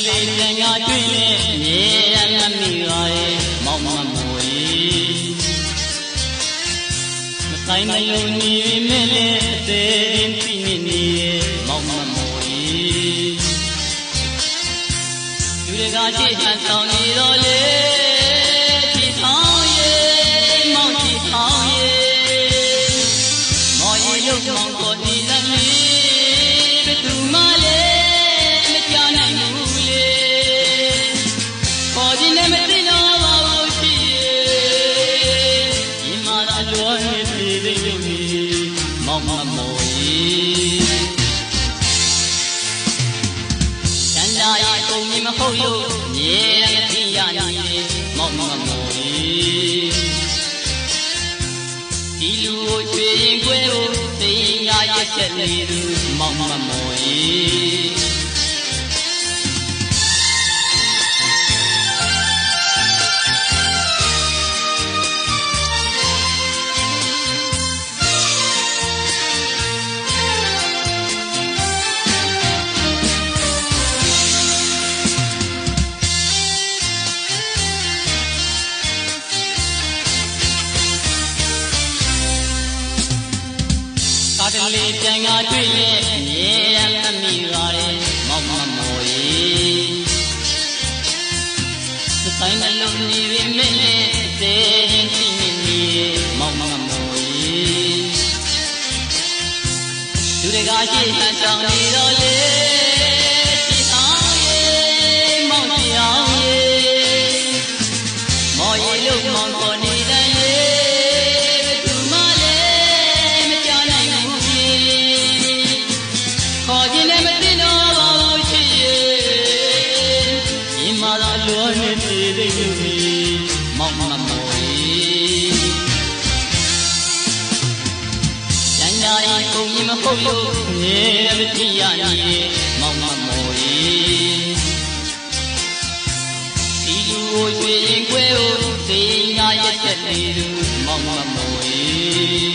လေးတန်ငါကျွင်းနဲ့မြေရမမိပါရဲ့မောင်မမိုးကြီးမဆိုင်မလုံးနေမင်းနဲ့အသေးရင်ပြင်းနေရဲ့မောင်မမိုးကြီးလူတွေကချစ်ဟန်ဆောင်နေတော့လေချစ်ဆောင်ရဲ့မောင်ချစ်ဆောင်ရဲ့မောင်ရဲ့ရုပ်မောင်ကိုဒီလက်မီဘယ်သူမှလေမကြောက်နိုင်ဘူးလေခေါ်ခြင်းနဲ့မသိတော့ပါဘူးရှိရဲ့ဒီမှာတော့လွန်နေသေးသေးရုပ်ကြီးမောင်မမိုးကြီးချမ်းသာရဲ့ကုန်ကြီးမဟုတ်လို့မြေရမသိရနေမောင်မမိုးကြီးဒီလူကိုချွေရင်ကွဲဖို့သိငါရက်ချက်နေသူမောင်မမိုးကြီးကားတလေးတန်ငါတွေ့ရဲ့မြေရမမိပါရဲ့မောင်မမိုးကြီးစဆိုင်နှလုံးနေပြီမင်းနဲ့သေးရင်ကြည့်နေနေမောင်မမိုးကြီးလူတွေကရှိဟန်ဆောင်နေတော့လေရှိအောင်ရဲ့မောင်ရှိအောင်ရဲ့မော်ရီလို့မောင်ကိုနေတဲ့ရဲ့ခေါ်ခြင်းနဲ့မသိတော့ပါဘူးရှိရဲ့ဒီမှာတော့လွန်နေသေးသေးလူကြီးမောင်မမိုးကြီးကျန်တာရင်ကုန်ကြီးမဟုတ်လို့နေမသိရနေမောင်မမိုးကြီးဒီလူကိုရွှေရင်ကွဲကိုသိငါရက်ချက်နေသူမောင်မမိုးကြီး